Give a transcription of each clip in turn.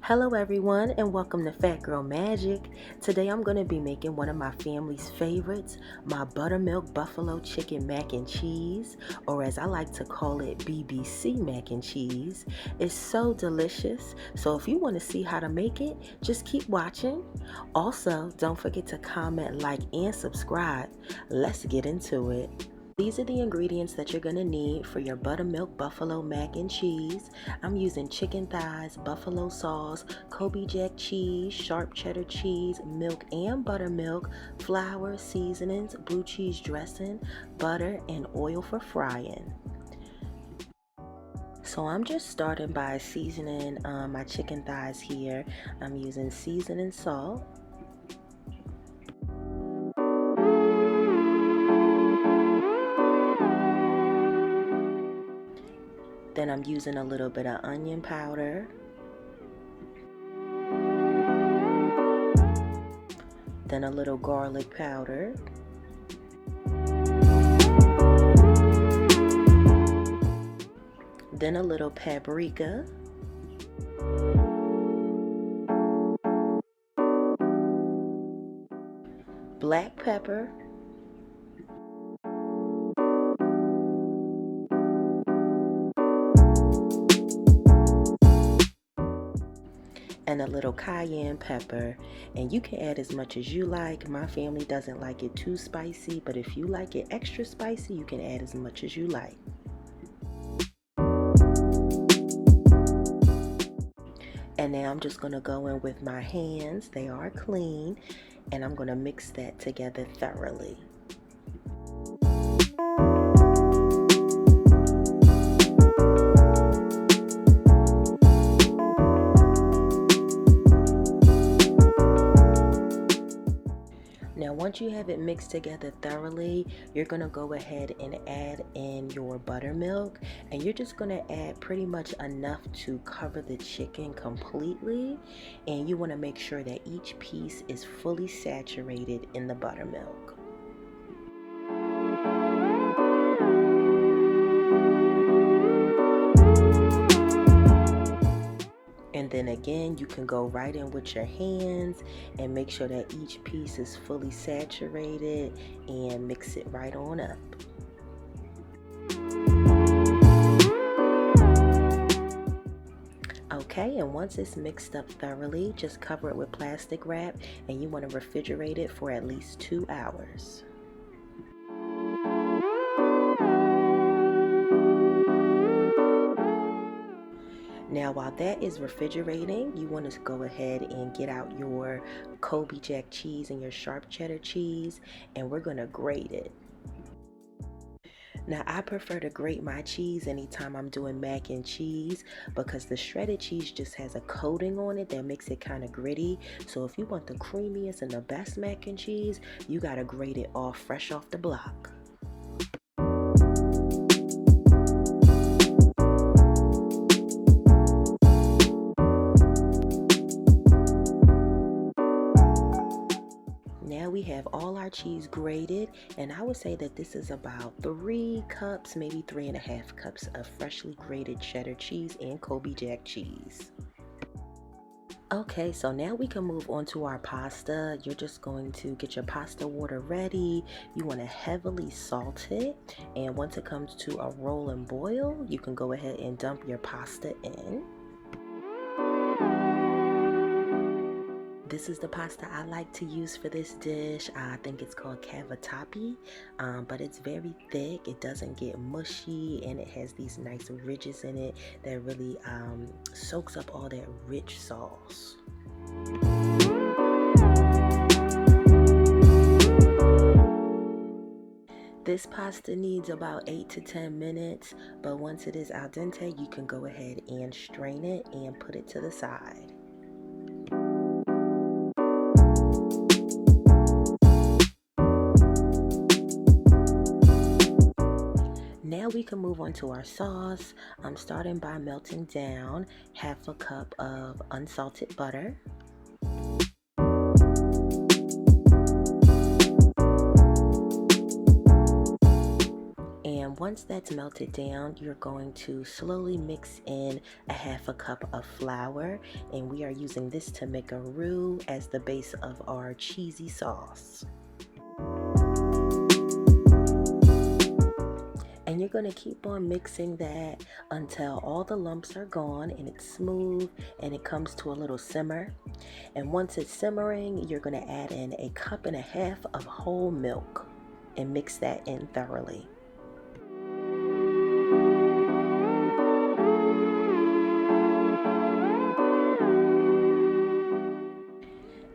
Hello everyone and welcome to Fatgurlmagic. Today I'm going to be making one of my family's favorites, my buttermilk buffalo chicken mac and cheese, or as I like to call it, BBC mac and cheese. It's so delicious, so if you want to see how to make it, just keep watching. Also, don't forget to comment, like, and subscribe. Let's get into it. These are the ingredients that you're going to need for your buttermilk buffalo mac and cheese. I'm using chicken thighs, buffalo sauce, Colby jack cheese, sharp cheddar cheese, milk and buttermilk, flour, seasonings, blue cheese dressing, butter, and oil for frying. So I'm just starting by seasoning my chicken thighs here. I'm using seasoning salt. Then I'm using a little bit of onion powder. Then a little garlic powder. Then a little paprika. Black pepper. And a little cayenne pepper, and you can add as much as you like. My family doesn't like it too spicy, but if you like it extra spicy, you can add as much as you like. And now I'm just going to go in with my hands. They are clean, and I'm going to mix that together thoroughly. Now once you have it mixed together thoroughly, you're going to go ahead and add in your buttermilk, and you're just going to add pretty much enough to cover the chicken completely, and you want to make sure that each piece is fully saturated in the buttermilk. And then again, you can go right in with your hands and make sure that each piece is fully saturated and mix it right on up. Okay, and once it's mixed up thoroughly, just cover it with plastic wrap, and you want to refrigerate it for at least 2 hours. Now while that is refrigerating, you want to go ahead and get out your Colby jack cheese and your sharp cheddar cheese, and we're going to grate it. Now I prefer to grate my cheese anytime I'm doing mac and cheese because the shredded cheese just has a coating on it that makes it kind of gritty. So if you want the creamiest and the best mac and cheese, you got to grate it off fresh off the block. Now we have all our cheese grated, and I would say that this is about 3 cups, maybe 3.5 cups of freshly grated cheddar cheese and Colby jack cheese. Okay, so now we can move on to our pasta. You're just going to get your pasta water ready. You want to heavily salt it, and once it comes to a roll and boil, you can go ahead and dump your pasta in. This is the pasta I like to use for this dish. I think it's called Cavatappi, but it's very thick. It doesn't get mushy, and it has these nice ridges in it that really soaks up all that rich sauce. This pasta needs about 8 to 10 minutes, but once it is al dente, you can go ahead and strain it and put it to the side. Now we can move on to our sauce. I'm starting by melting down 1/2 cup of unsalted butter. And once that's melted down, you're going to slowly mix in a half a cup of flour, and we are using this to make a roux as the base of our cheesy sauce. And you're going to keep on mixing that until all the lumps are gone and it's smooth and it comes to a little simmer. And once it's simmering, you're going to add in a cup and a half of whole milk and mix that in thoroughly.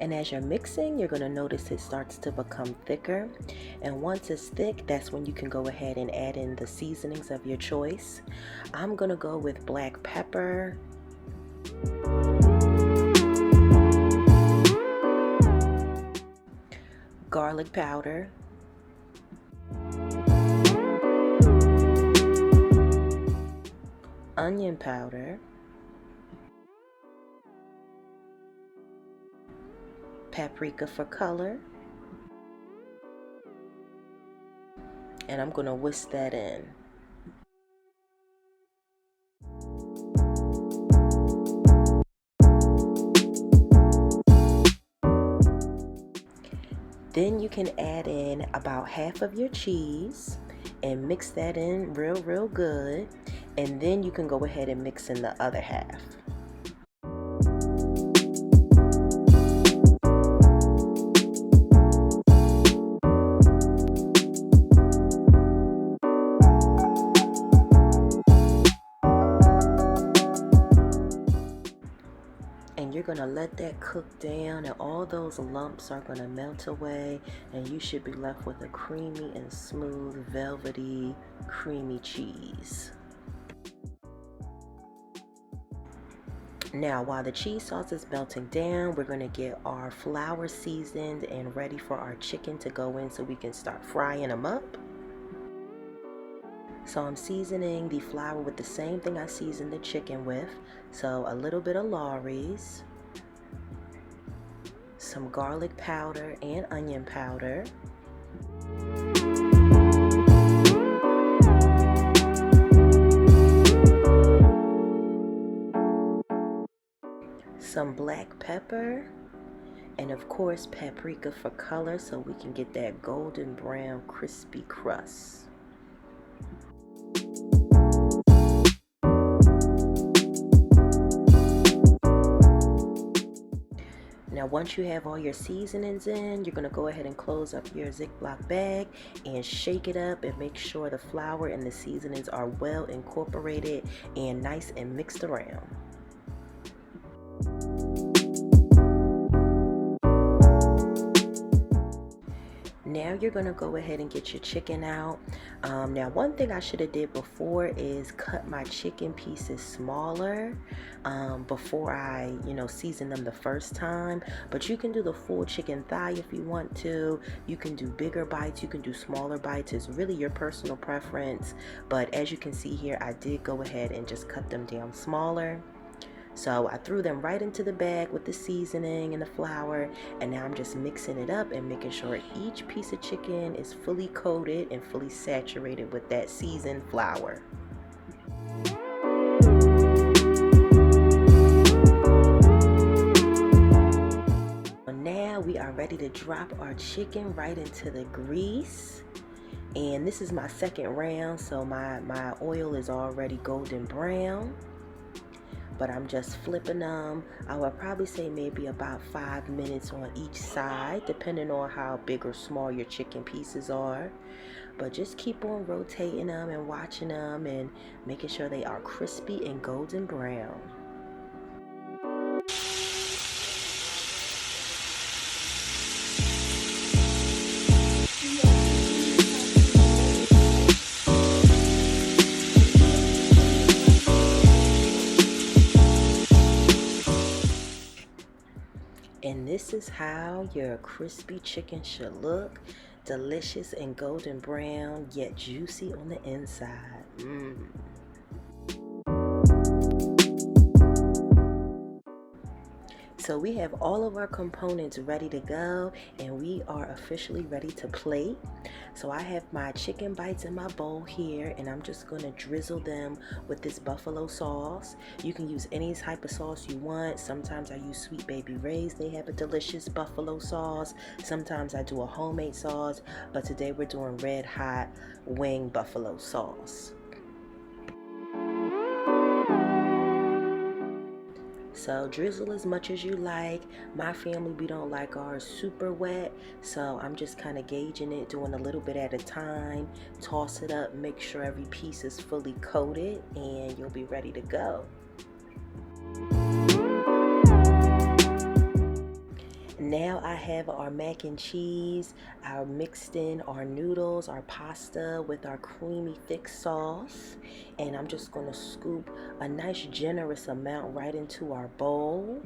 And as you're mixing, you're going to notice it starts to become thicker. And once it's thick, that's when you can go ahead and add in the seasonings of your choice. I'm going to go with black pepper, garlic powder, onion powder, paprika for color, and I'm going to whisk that in. Then you can add in about half of your cheese and mix that in real good, and then you can go ahead and mix in the other half. And you're going to let that cook down, and all those lumps are going to melt away, and you should be left with a creamy and smooth, velvety, creamy cheese. Now, while the cheese sauce is melting down, we're going to get our flour seasoned and ready for our chicken to go in so we can start frying them up. So I'm seasoning the flour with the same thing I seasoned the chicken with. So a little bit of Lawry's, some garlic powder and onion powder, some black pepper, and of course paprika for color so we can get that golden brown crispy crust. Now once you have all your seasonings in, you're going to go ahead and close up your Ziploc bag and shake it up and make sure the flour and the seasonings are well incorporated and nice and mixed around. Now you're going to go ahead and get your chicken out. Now one thing I should have did before is cut my chicken pieces smaller before I season them the first time. But you can do the full chicken thigh if you want to. You can do bigger bites, you can do smaller bites. It's really your personal preference. But as you can see here, I did go ahead and just cut them down smaller. So I threw them right into the bag with the seasoning and the flour, and now I'm just mixing it up and making sure each piece of chicken is fully coated and fully saturated with that seasoned flour. Now we are ready to drop our chicken right into the grease. And this is my second round, so my oil is already golden brown. But I'm just flipping them. I would probably say maybe about 5 minutes on each side, depending on how big or small your chicken pieces are. But just keep on rotating them and watching them and making sure they are crispy and golden brown. And this is how your crispy chicken should look. Delicious and golden brown, yet juicy on the inside. So we have all of our components ready to go, and we are officially ready to plate. So I have my chicken bites in my bowl here, and I'm just going to drizzle them with this buffalo sauce. You can use any type of sauce you want. Sometimes I use Sweet Baby Ray's. They have a delicious buffalo sauce. Sometimes I do a homemade sauce, but today we're doing red hot wing buffalo sauce. So drizzle as much as you like. My family, we don't like ours super wet, so I'm just kind of gauging it, doing a little bit at a time. Toss it up, make sure every piece is fully coated, and you'll be ready to go. Now I have our mac and cheese, our mixed in our noodles, our pasta with our creamy thick sauce, and I'm just going to scoop a nice generous amount right into our bowl.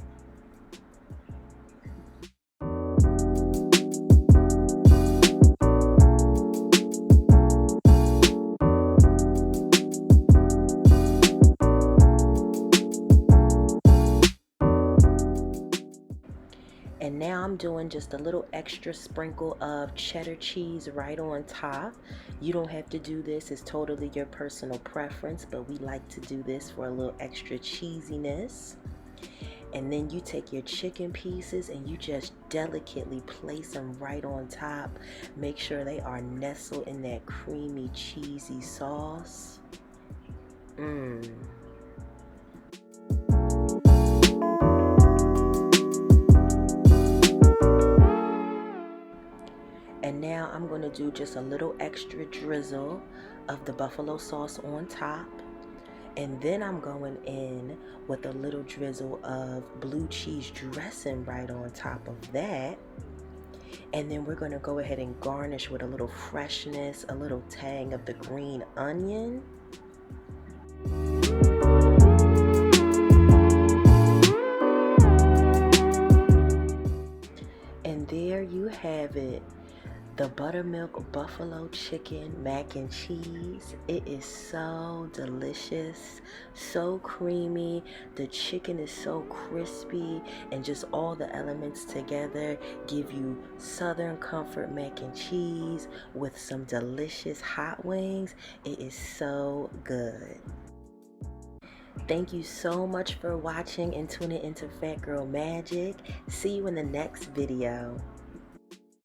And now I'm doing just a little extra sprinkle of cheddar cheese right on top. You don't have to do this, it's totally your personal preference, but we like to do this for a little extra cheesiness. And then you take your chicken pieces and you just delicately place them right on top. Make sure they are nestled in that creamy, cheesy sauce. And now I'm going to do just a little extra drizzle of the buffalo sauce on top. And then I'm going in with a little drizzle of blue cheese dressing right on top of that. And then we're going to go ahead and garnish with a little freshness, a little tang of the green onion. And there you have it. The buttermilk buffalo chicken mac and cheese. It is so delicious, so creamy. The chicken is so crispy, and just all the elements together give you Southern comfort mac and cheese with some delicious hot wings. It is so good. Thank you so much for watching and tuning into Fat Girl Magic. See you in the next video.